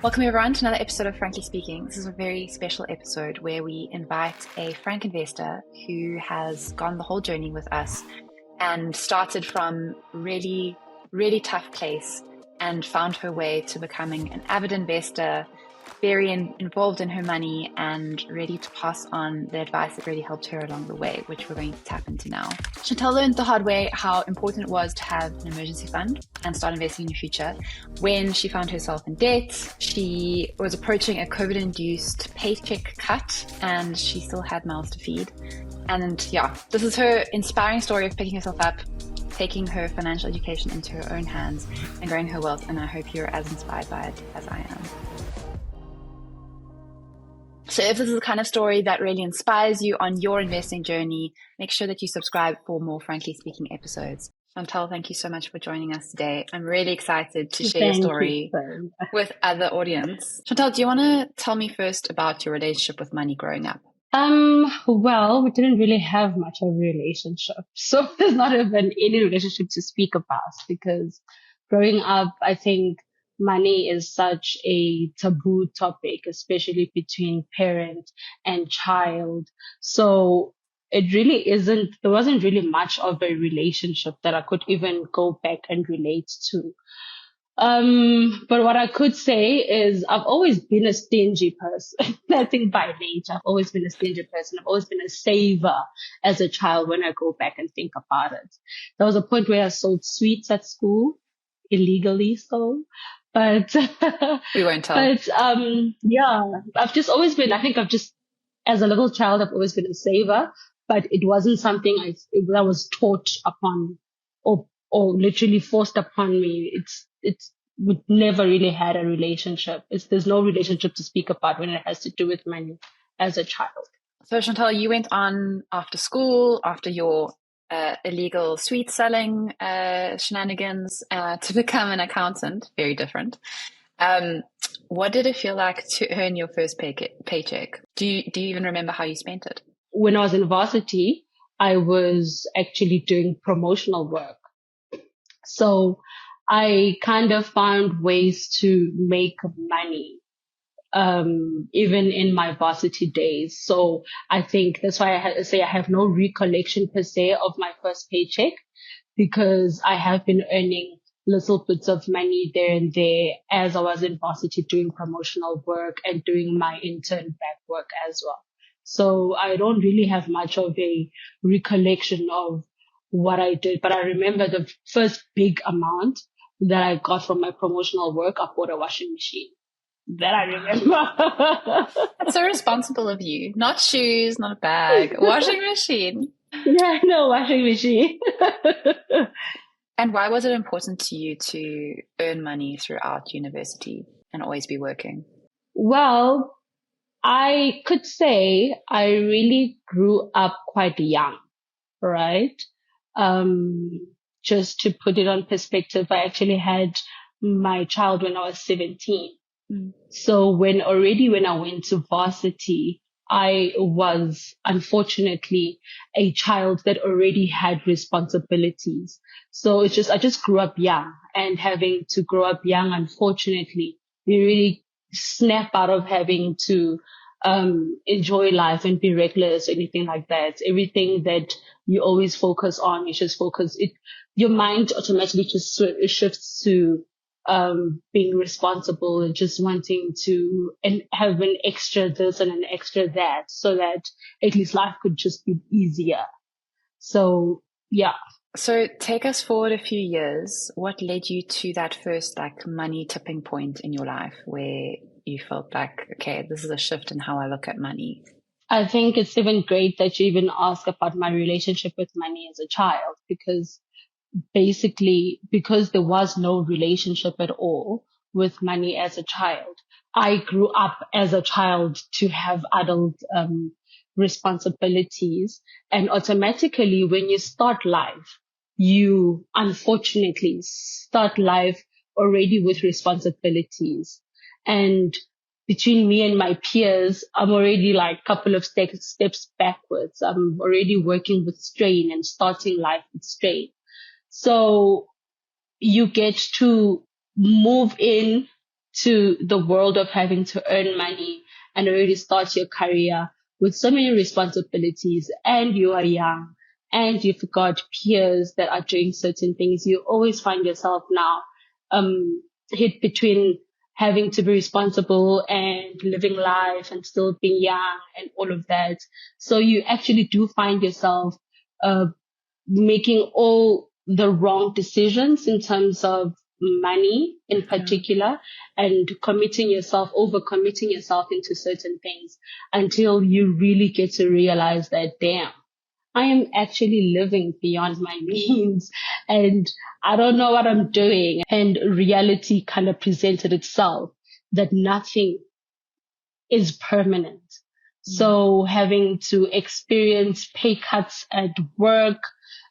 Welcome everyone to another episode of Frankly Speaking. This is a very special episode where we invite a Franc investor who has gone the whole journey with us and started from really, really tough place and found her way to becoming an avid investor, very involved in her money and ready to pass on the advice that really helped her along the way, which we're going to tap into now. Chantel learned the hard way how important it was to have an emergency fund and start investing in your future. When she found herself in debt, she was approaching a COVID-induced paycheck cut and she still had mouths to feed. And yeah, this is her inspiring story of picking herself up, taking her financial education into her own hands and growing her wealth. And I hope you're as inspired by it as I am. So if this is the kind of story that really inspires you on your investing journey, make sure that you subscribe for more Frankly Speaking episodes. Chantel, thank you so much for joining us today. I'm really excited to share your story with other audience. Chantel, do you want to tell me first about your relationship with money growing up? Well, we didn't really have much of a relationship. So there's not even any relationship to speak about because growing up, I think money is such a taboo topic, especially between parent and child. So there wasn't really much of a relationship that I could even go back and relate to. But what I could say is I've always been a stingy person. I think by nature, I've always been a stingy person. I've always been a saver as a child when I go back and think about it. There was a point where I sold sweets at school, illegally so. But we won't tell. But yeah, I've just always been, as a little child, I've always been a saver, but it wasn't something that was taught upon or literally forced upon me. We never really had a relationship. There's no relationship to speak about when it has to do with money as a child. So Chantal, you went on after school, after your illegal sweet selling shenanigans to become an accountant. Very different. What did it feel like to earn your first paycheck? Do you even remember how you spent it? When I was in varsity, I was actually doing promotional work. So I kind of found ways to make money, even in my varsity days. So I think that's why I have no recollection per se of my first paycheck, because I have been earning little bits of money there and there as I was in varsity doing promotional work and doing my intern back work as well. So I don't really have much of a recollection of what I did, but I remember the first big amount that I got from my promotional work. I bought a washing machine. That I remember. That's so responsible of you. Not shoes, not a bag, washing machine. Yeah, no, washing machine. And why was it important to you to earn money throughout university and always be working? Well, I could say I really grew up quite young, right? Just to put it on perspective, I actually had my child when I was 17. So when I went to varsity, I was unfortunately a child that already had responsibilities. So I just grew up young, and having to grow up young, unfortunately, you really snap out of having to enjoy life and be reckless or anything like that. Everything that you always focus on, your mind automatically just shifts to being responsible and just wanting to and have an extra this and an extra that, so that at least life could just be easier. So yeah. So take us forward a few years. What led you to that first money tipping point in your life where you felt like, okay, this is a shift in how I look at money? I think it's even great that you even ask about my relationship with money as a child, because there was no relationship at all with money as a child. I grew up as a child to have adult responsibilities, and automatically when you start life, you unfortunately start life already with responsibilities. And between me and my peers, I'm already like a couple of steps backwards. I'm already working with strain and starting life with strain. So you get to move in to the world of having to earn money and already start your career with so many responsibilities, and you are young and you've got peers that are doing certain things, you always find yourself now hit between having to be responsible and living life and still being young and all of that. So you actually do find yourself making all the wrong decisions in terms of money in particular, and overcommitting yourself into certain things until you really get to realize that, damn, I am actually living beyond my means and I don't know what I'm doing. And reality kind of presented itself that nothing is permanent. So having to experience pay cuts at work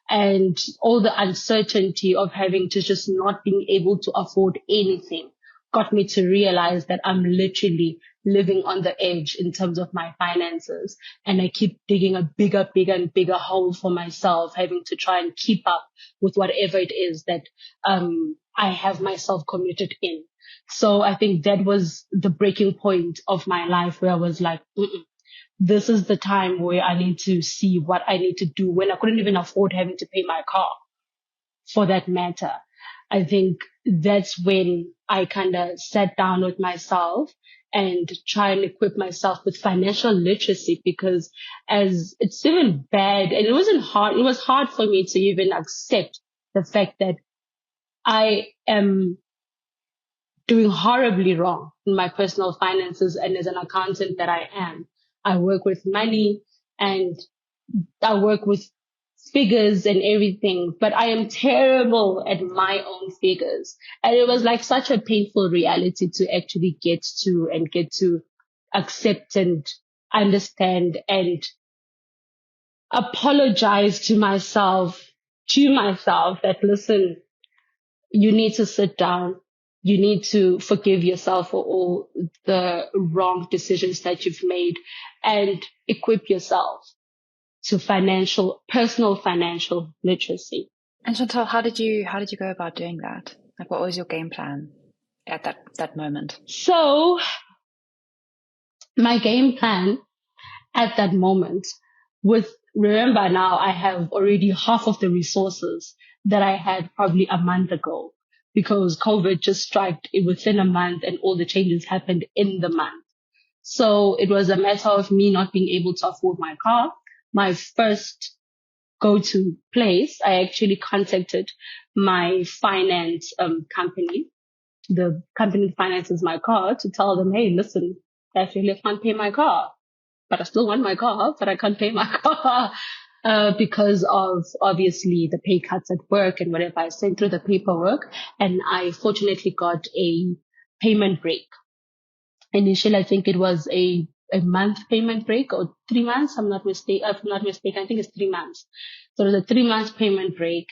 and all the uncertainty of having to just not being able to afford anything got me to realize that I'm literally living on the edge in terms of my finances. And I keep digging a bigger and bigger hole for myself, having to try and keep up with whatever it is that I have myself committed in. So I think that was the breaking point of my life, where I was like, this is the time where I need to see what I need to do, when I couldn't even afford having to pay my car, for that matter. I think that's when I kind of sat down with myself and try and equip myself with financial literacy, because as it's even bad, and it was hard for me to even accept the fact that I am doing horribly wrong in my personal finances. And as an accountant that I am, I work with money and I work with figures and everything, but I am terrible at my own figures. And it was like such a painful reality to actually get to accept and understand and apologize to myself that, listen, you need to sit down. You need to forgive yourself for all the wrong decisions that you've made and equip yourself to personal financial literacy. And Chantel, how did you go about doing that? Like, what was your game plan at that moment? So my game plan at that moment remember now I have already half of the resources that I had probably a month ago, because COVID just struck within a month and all the changes happened in the month. So it was a matter of me not being able to afford my car. My first go-to place, I actually contacted my finance company. The company finances my car, to tell them, hey, listen, I actually can't pay my car, but I still want my car, but I can't pay my car because of obviously the pay cuts at work and whatever. I sent through the paperwork and I fortunately got a payment break. Initially, I think it was a month payment break, or 3 months. I'm not mistaken. I think it's 3 months. So it was a 3 months payment break.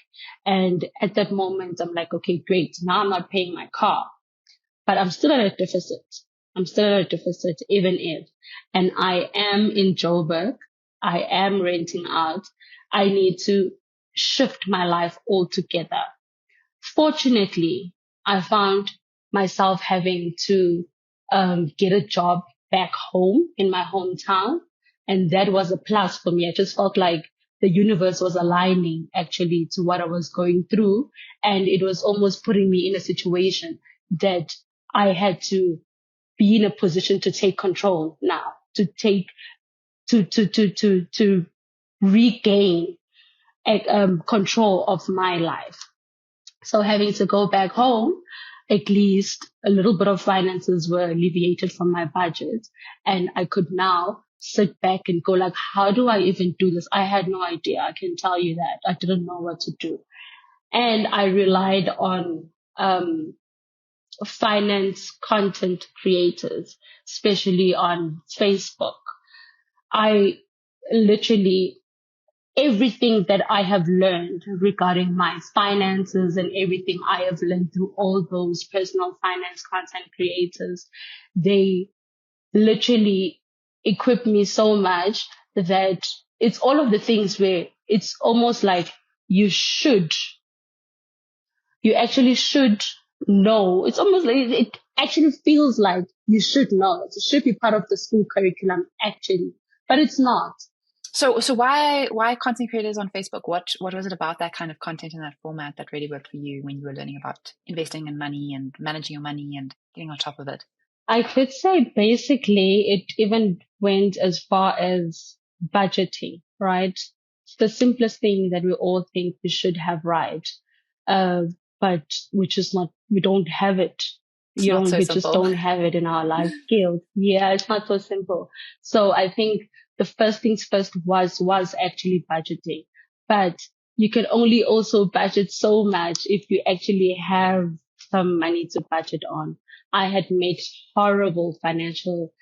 And at that moment, I'm like, okay, great. Now I'm not paying my car, but I'm still at a deficit. Even if, and I am in Joburg, I am renting out. I need to shift my life altogether. Fortunately, I found myself having to get a job back home in my hometown. And that was a plus for me. I just felt like the universe was aligning actually to what I was going through. And it was almost putting me in a situation that I had to be in a position to take control now, to regain control of my life. So having to go back home, at least a little bit of finances were alleviated from my budget. And I could now sit back and go like, how do I even do this? I had no idea. I can tell you that. I didn't know what to do. And I relied on finance content creators, especially on Facebook. I literally, everything that I have learned regarding my finances and everything I have learned through all those personal finance content creators, they literally equip me so much that it's all of the things where it's almost like you actually should know. It's almost like it actually feels like you should know it. It should be part of the school curriculum actually, but it's not. So why content creators on Facebook? What was it about that kind of content in that format that really worked for you when you were learning about investing in money and managing your money and getting on top of it? I could say basically it even went as far as budgeting, right? It's the simplest thing that we all think we should have right. Uh, but we don't have it. It's not so We just simple. don't have it in our life skills. Yeah, it's not so simple. So I think the first things first was actually budgeting, but you can only also budget so much if you actually have some money to budget on. I had made horrible financial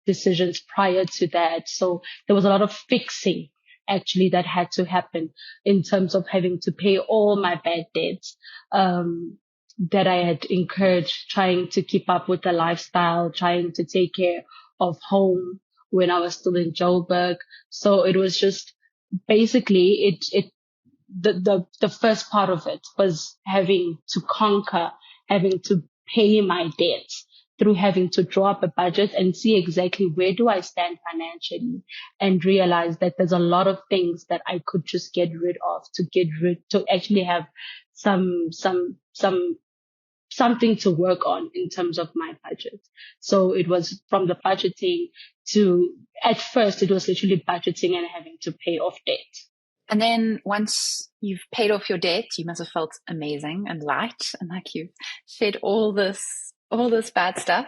decisions prior to that. So there was a lot of fixing actually that had to happen in terms of having to pay all my bad debts that I had incurred trying to keep up with the lifestyle, trying to take care of home when I was still in Joburg. So it was just basically the first part of it was having to conquer, having to pay my debts through having to draw up a budget and see exactly where do I stand financially and realize that there's a lot of things that I could just get rid of to actually have something to work on in terms of my budget. So it was from the budgeting to, at first it was literally budgeting and having to pay off debt. And then once you've paid off your debt, you must have felt amazing and light and like you've shed all this bad stuff.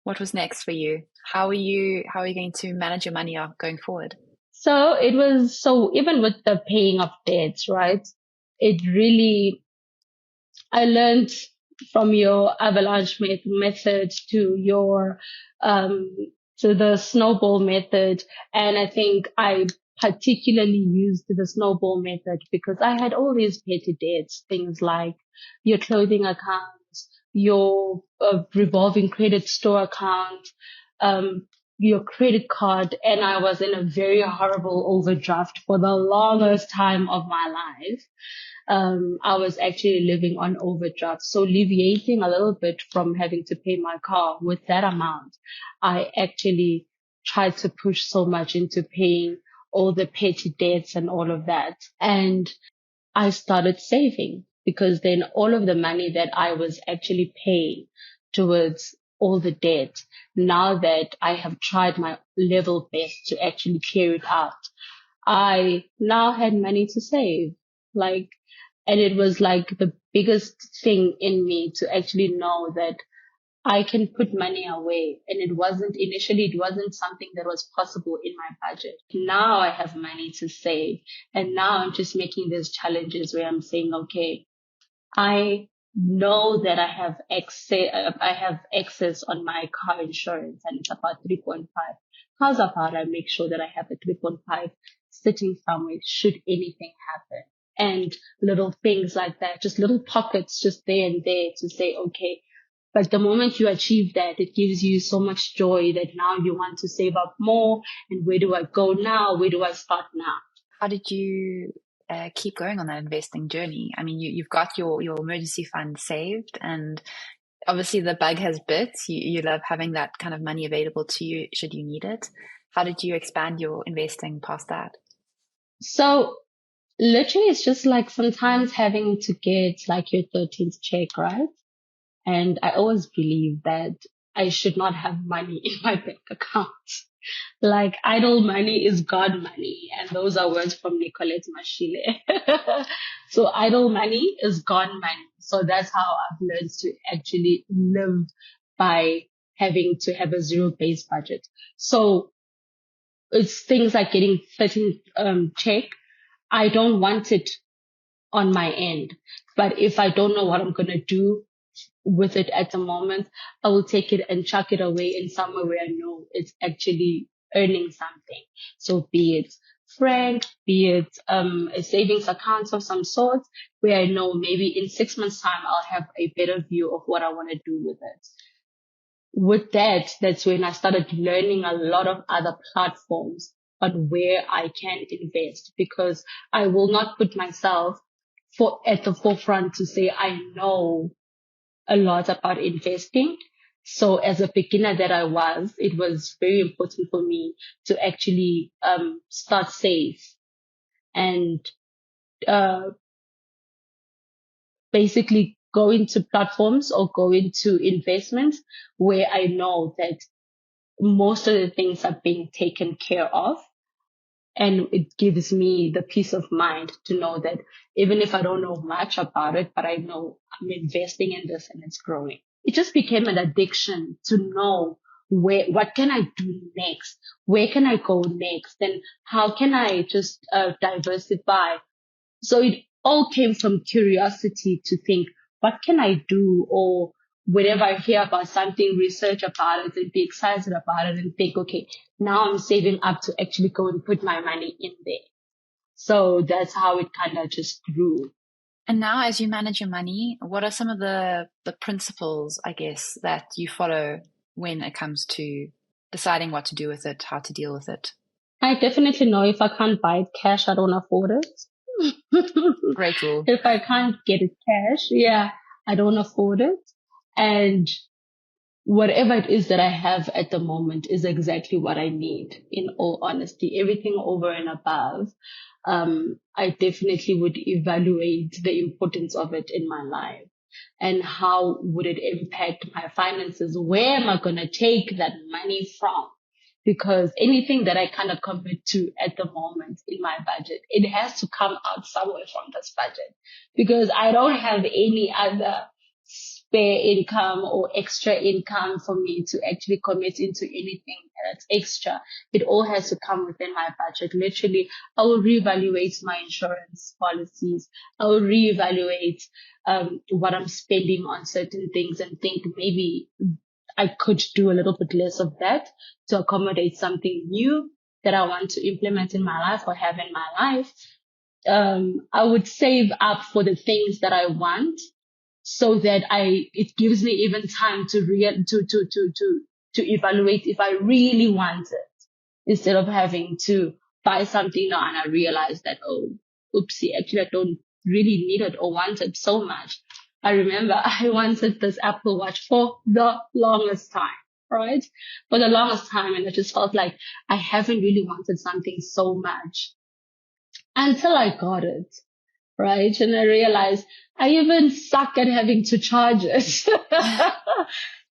What was next for you? How are you going to manage your money going forward? So even with the paying of debts, right? It really, I learned from your avalanche method to um, to the snowball method. And I think I particularly used the snowball method because I had all these petty debts, things like your clothing accounts, your revolving credit store account, your credit card. And I was in a very horrible overdraft for the longest time of my life. I was actually living on overdraft. So alleviating a little bit from having to pay my car with that amount, I actually tried to push so much into paying all the petty debts and all of that. And I started saving because then all of the money that I was actually paying towards all the debt, now that I have tried my level best to actually clear it out, I now had money to save. Like, and it was like the biggest thing in me to actually know that I can put money away. And it wasn't something that was possible in my budget. Now I have money to save. And now I'm just making these challenges where I'm saying, okay, I know that I have excess on my car insurance and it's about 3.5. How's about I make sure that I have a 3.5 sitting somewhere should anything happen? And little things like that, just little pockets just there and there to say, okay, but the moment you achieve that, it gives you so much joy that now you want to save up more. And where do I go now? Where do I start now? How did you keep going on that investing journey? I mean, you've got your emergency fund saved, and obviously the bug has bit. You love having that kind of money available to you should you need it. How did you expand your investing past that? So literally, it's just like sometimes having to get like your 13th check, right? And I always believe that I should not have money in my bank account. Like idle money is God money. And those are words from Nicolette Mashile. So idle money is God money. So that's how I've learned to actually live by having to have a zero-based budget. So it's things like getting 13 check. I don't want it on my end. But if I don't know what I'm going to do with it at the moment, I will take it and chuck it away in somewhere where I know it's actually earning something. So be it Franc, be it a savings account of some sort, where I know maybe in 6 months' time I'll have a better view of what I want to do with it. With that, that's when I started learning a lot of other platforms on where I can invest because I will not put myself at the forefront to say I know a lot about investing. So as a beginner that I was, it was very important for me to actually start safe and uh, basically go into platforms or go into investments where I know that most of the things are being taken care of. And it gives me the peace of mind to know that even if I don't know much about it, but I know I'm investing in this and it's growing. It just became an addiction to know what can I do next? Where can I go next? And how can I just diversify? So it all came from curiosity to think, what can I do? Or whenever I hear about something, research about it and be excited about it and think, okay, now I'm saving up to actually go and put my money in there. So that's how it kind of just grew. And now as you manage your money, what are some of the principles, I guess, that you follow when it comes to deciding what to do with it, how to deal with it? I definitely know if I can't buy it cash, I don't afford it. Great rule. If I can't get it cash, yeah, I don't afford it. And whatever it is that I have at the moment is exactly what I need, in all honesty. Everything over and above, I definitely would evaluate the importance of it in my life and how would it impact my finances? Where am I going to take that money from? Because anything that I cannot commit to at the moment in my budget, it has to come out somewhere from this budget because I don't have any other spare income or extra income for me to actually commit into anything that's extra. It all has to come within my budget. Literally, I will reevaluate my insurance policies. I will reevaluate what I'm spending on certain things and think maybe I could do a little bit less of that to accommodate something new that I want to implement in my life or have in my life. I would save up for the things that I want so that it gives me even time to to evaluate if I really want it instead of having to buy something now and I realize that, oh, oopsie, actually I don't really need it or want it so much. I remember I wanted this Apple Watch for the longest time, right? For the longest time. And I just felt like I haven't really wanted something so much until I got it, right? And I realized I even suck at having to charge it.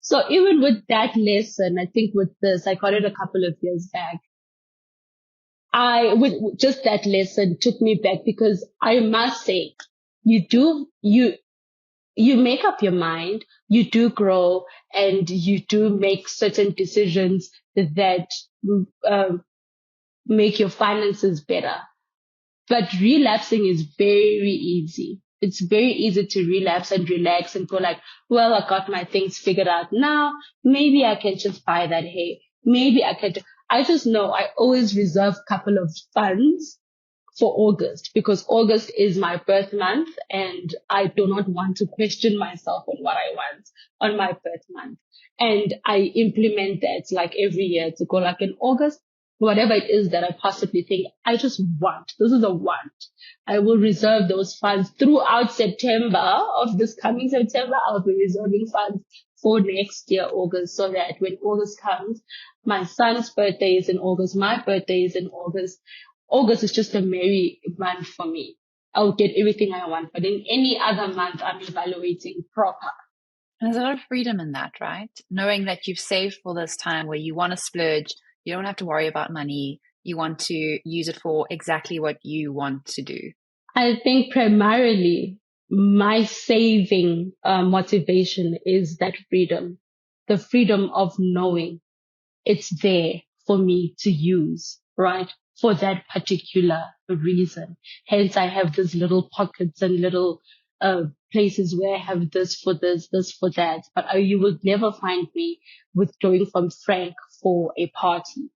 So even with that lesson, I think with this, I got it a couple of years back. With just that lesson took me back because I must say, you make up your mind, you do grow and you do make certain decisions that make your finances better. But relapsing is very easy. It's very easy to relapse and relax and go like, well, I got my things figured out now. Maybe I can just buy that hair. Maybe I can. I just know I always reserve a couple of funds for August because August is my birth month and I do not want to question myself on what I want on my birth month. And I implement that like every year to go like in August, whatever it is that I possibly think I just want. This is a want. I will reserve those funds throughout September of this coming September. I'll be reserving funds for next year, August, so that when August comes, my son's birthday is in August, my birthday is in August. August is just a merry month for me. I'll get everything I want, but in any other month, I'm evaluating proper. And there's a lot of freedom in that, right? Knowing that you've saved for this time where you want to splurge, you don't have to worry about money. You want to use it for exactly what you want to do. I think primarily my saving motivation is that freedom, the freedom of knowing it's there for me to use, right? For that particular reason. Hence, I have these little pockets and little places where I have this for this for that. But you will never find me withdrawing from Franc for a party.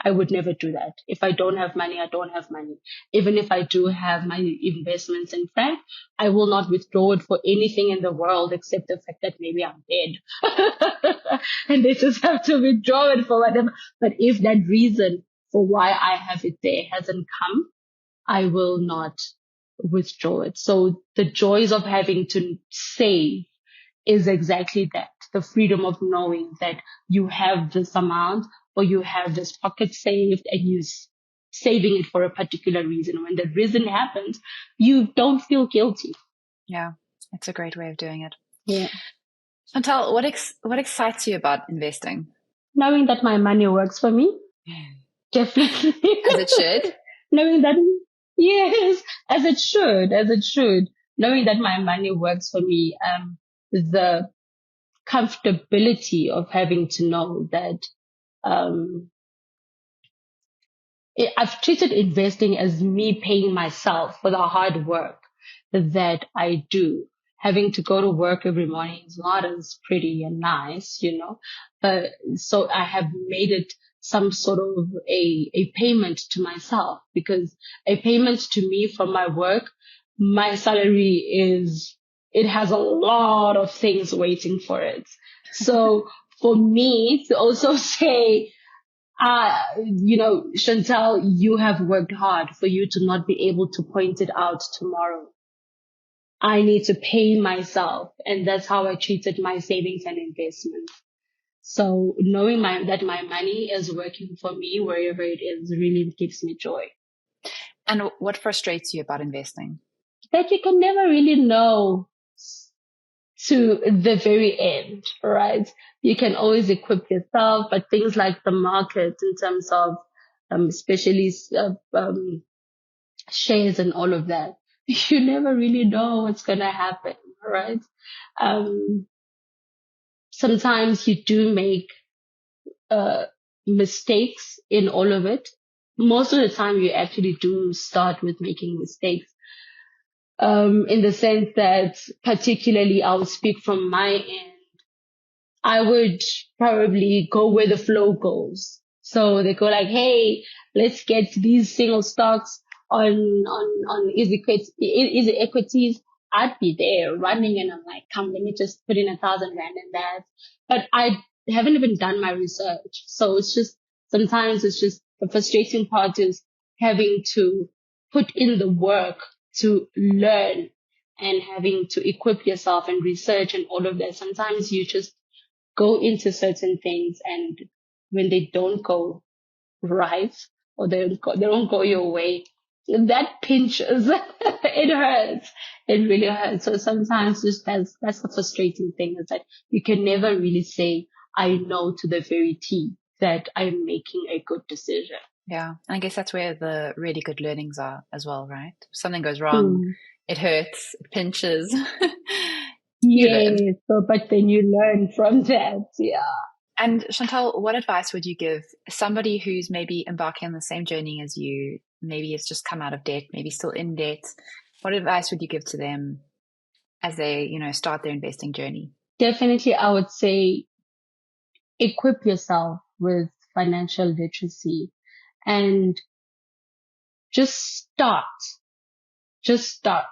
I would never do that. If I don't have money, I don't have money. Even if I do have my investments in Franc, I will not withdraw it for anything in the world except the fact that maybe I'm dead. And they just have to withdraw it for whatever. But if that reason for why I have it there hasn't come, I will not withdraw it. So the joys of having to save is exactly that, the freedom of knowing that you have this amount or you have this pocket saved and you saving it for a particular reason. When the reason happens, you don't feel guilty. Yeah, it's a great way of doing it. Yeah. Chantel, what excites you about investing? Knowing that my money works for me. Definitely. As it should. Knowing that, yes, as it should. Knowing that my money works for me. The comfortability of having to know that, I've treated investing as me paying myself for the hard work that I do. Having to go to work every morning is not as pretty and nice, but so I have made it some sort of a payment to myself, because a payment to me from my work, my salary it has a lot of things waiting for it. So for me to also say, Chantel, you have worked hard for you to not be able to point it out tomorrow. I need to pay myself. And that's how I treated my savings and investments. So knowing that my money is working for me wherever it is really gives me joy. And what frustrates you about investing? That you can never really know to the very end, right? You can always equip yourself, but things like the market in terms of, especially, shares and all of that, you never really know what's going to happen, right? Sometimes you do make, mistakes in all of it. Most of the time you actually do start with making mistakes. In the sense that, particularly I'll speak from my end, I would probably go where the flow goes. So they go like, hey, let's get these single stocks on easy equities. I'd be there running and I'm like, come, let me just put in 1,000 rand in that. But I haven't even done my research. So sometimes it's just the frustrating part is having to put in the work to learn and having to equip yourself and research and all of that. Sometimes you just go into certain things, and when they don't go right or they don't go your way, that pinches. It hurts. It really hurts. So sometimes that's the frustrating thing, is that you can never really say, I know to the very T that I'm making a good decision. Yeah. And I guess that's where the really good learnings are as well, right? If something goes wrong, it hurts, it pinches. Yes, but then you learn from that. Yeah. And Chantel, what advice would you give somebody who's maybe embarking on the same journey as you? Maybe it's just come out of debt, maybe still in debt. What advice would you give to them as they, start their investing journey? Definitely, I would say equip yourself with financial literacy and just start. Just start.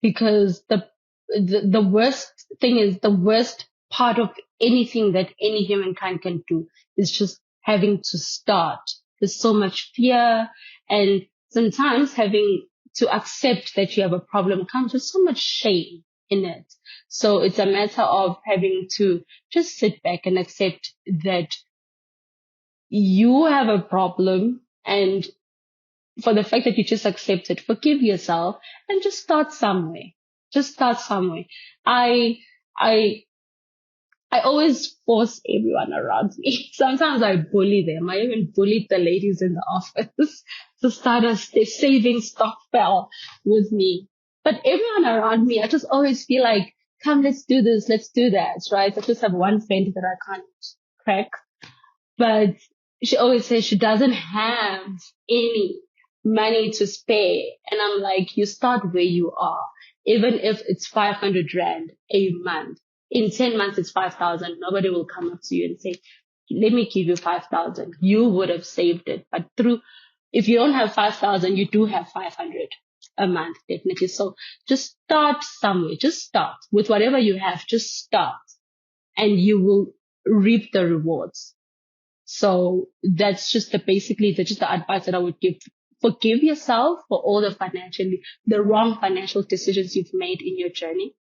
Because the worst thing is, the worst part of anything that any humankind can do is just having to start. There's so much fear, and sometimes having to accept that you have a problem comes with so much shame in it. So it's a matter of having to just sit back and accept that you have a problem, and for the fact that you just accept it, forgive yourself and just start somewhere. Just start somewhere. I always force everyone around me. Sometimes I bully them. I even bullied the ladies in the office to start a saving stokvel with me. But everyone around me, I just always feel like, come, let's do this, let's do that, right? I just have one friend that I can't crack, but she always says she doesn't have any money to spare. And I'm like, you start where you are. Even if it's 500 rand a month, in 10 months, it's 5,000. Nobody will come up to you and say, let me give you 5,000. You would have saved it. But if you don't have 5,000, you do have 500 a month, definitely. So just start somewhere. Just start with whatever you have. Just start and you will reap the rewards. So that's just basically the advice that I would give. Forgive yourself for all the wrong financial decisions you've made in your journey,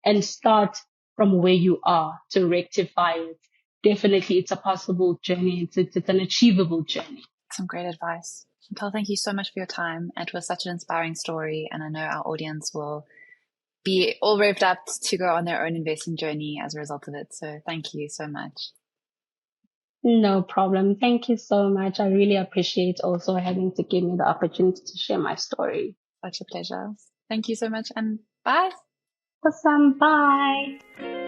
and start from where you are to rectify it. Definitely, it's a possible journey. It's an achievable journey. Some great advice. Chantel, thank you so much for your time. It was such an inspiring story, and I know our audience will be all revved up to go on their own investing journey as a result of it. So thank you so much. No problem. Thank you so much. I really appreciate also having to give me the opportunity to share my story. Such a pleasure. Thank you so much, and bye. Awesome. Bye.